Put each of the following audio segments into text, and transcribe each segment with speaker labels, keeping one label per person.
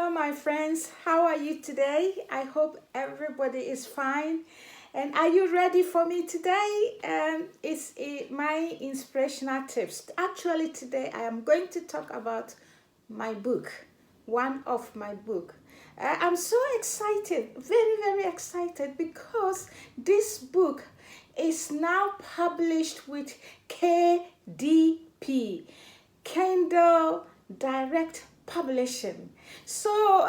Speaker 1: Hello, my friends. How are you today? I hope everybody is fine. And are you ready for me today? My inspirational tips. Actually, today I am going to talk about my book, one of my book. I'm so excited, very, very excited because this book is now published with KDP, Kindle Direct Publishing. So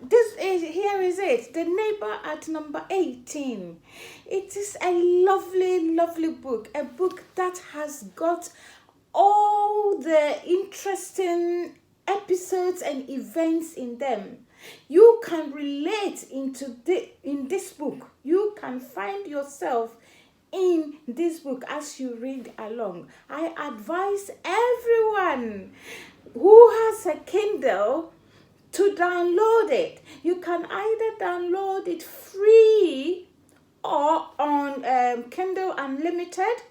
Speaker 1: this is here is it, The Neighbor at number 18. It is a lovely, lovely book, a book that has got all the interesting episodes and events in them. You can relate in this book. You can find yourself in this book as you read along. I advise everyone who has a Kindle to download it. You can either download it free or on Kindle Unlimited,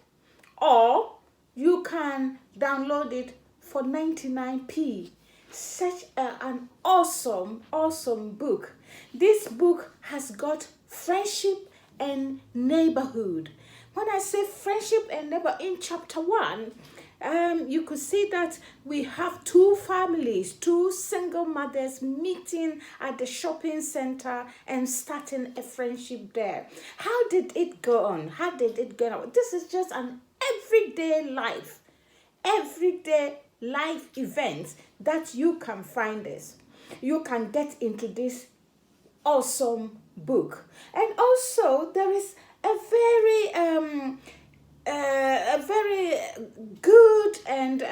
Speaker 1: or you can download it for 99p. Such an awesome book. This book has got friendship and neighborhood. When I say friendship and neighbor, in chapter 1, you could see that we have two families, two single mothers meeting at the shopping center and starting a friendship there. How did it go on? How did it go on? This is just an everyday life event that you can find this. You can get into this awesome book. And also there is a very good and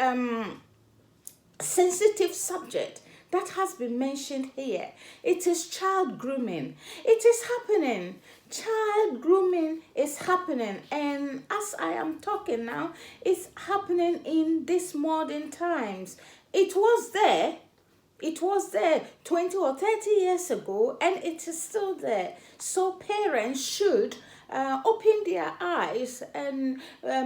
Speaker 1: sensitive subject that has been mentioned here. It is child grooming. It is happening. Child grooming is happening, and as I am talking now, it's happening in these modern times. It was there 20 or 30 years ago, and it is still there. So parents should open their eyes and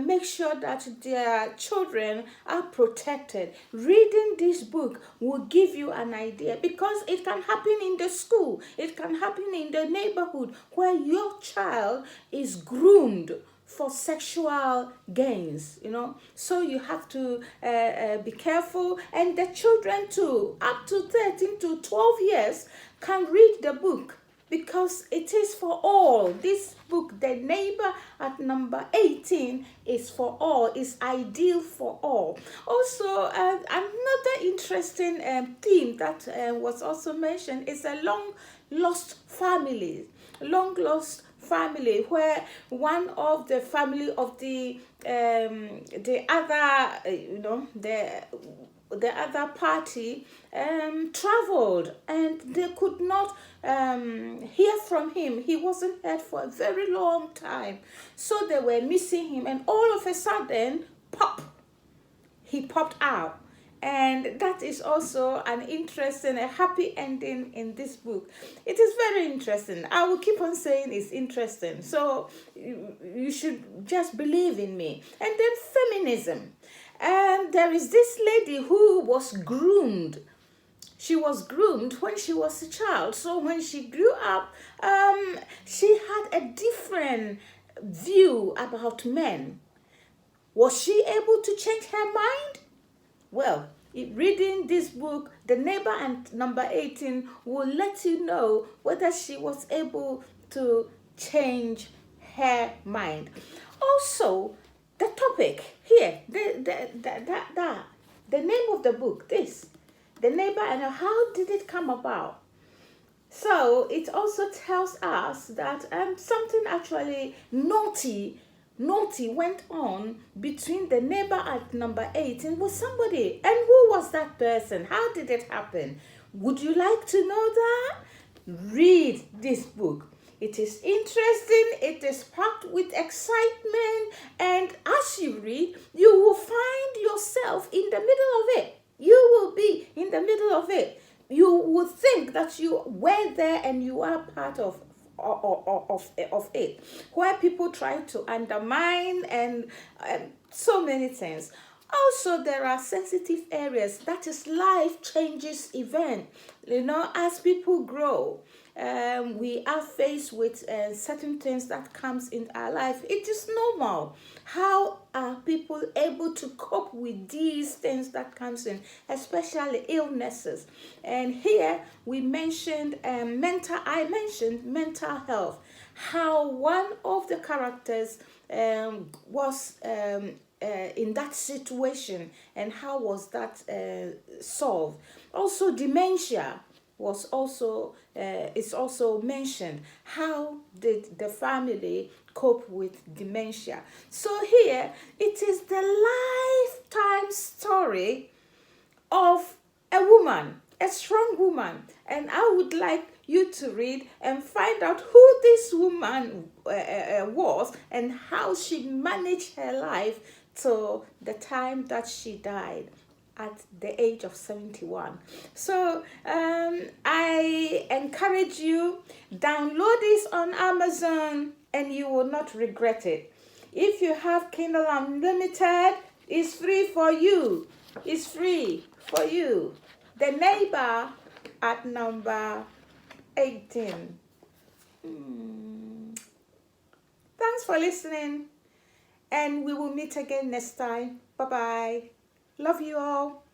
Speaker 1: make sure that their children are protected. Reading this book will give you an idea, because it can happen in the school, it can happen in the neighborhood where your child is groomed for sexual gains, so you have to be careful. And the children too, up to 13 to 12 years, can read the book, because it is for all. This book, The Neighbor at number 18, is for all, is ideal for all. Also, another interesting theme that was also mentioned is a long lost family, where one of the family of the other, the other party traveled, and they could not hear from him. He wasn't heard for a very long time, so they were missing him, and all of a sudden, he popped out. And that is also an interesting, a happy ending in this book. It is very interesting. I will keep on saying it's interesting. So you should just believe in me. And then feminism. And there is this lady who was groomed. She was groomed when she was a child. So when she grew up, she had a different view about men. Was she able to change her mind? Well, reading this book, The Neighbor and number 18, will let you know whether she was able to change her mind. Also, the topic here, the name of the book, The Neighbor, and how did it come about? So it also tells us that something actually naughty went on between the neighbor at number 18 with somebody. And who was that person? How did it happen? Would you like to know that? Read this book. It is interesting, it is packed with excitement, and as you read, you will find yourself in the middle of it. You will be in the middle of it. You will think that you were there and you are part of it, where people try to undermine and so many things. Also, there are sensitive areas. That is life changes event. As people grow, we are faced with certain things that comes in our life. It is normal. How are people able to cope with these things that comes in, especially illnesses? And here we mentioned mental. I mentioned mental health. How one of the characters was in that situation, and how was that solved. Also, dementia was also is also mentioned. How did the family cope with dementia? So here it is the lifetime story of a woman, a strong woman. And I would like you to read and find out who this woman was, and how she managed her life till the time that she died at the age of 71. So I encourage you, download this on Amazon and you will not regret it. If you have Kindle Unlimited, it's free for you. It's free for you. The Neighbor at number 18. Thanks for listening, and we will meet again next time. Bye bye. Love you all.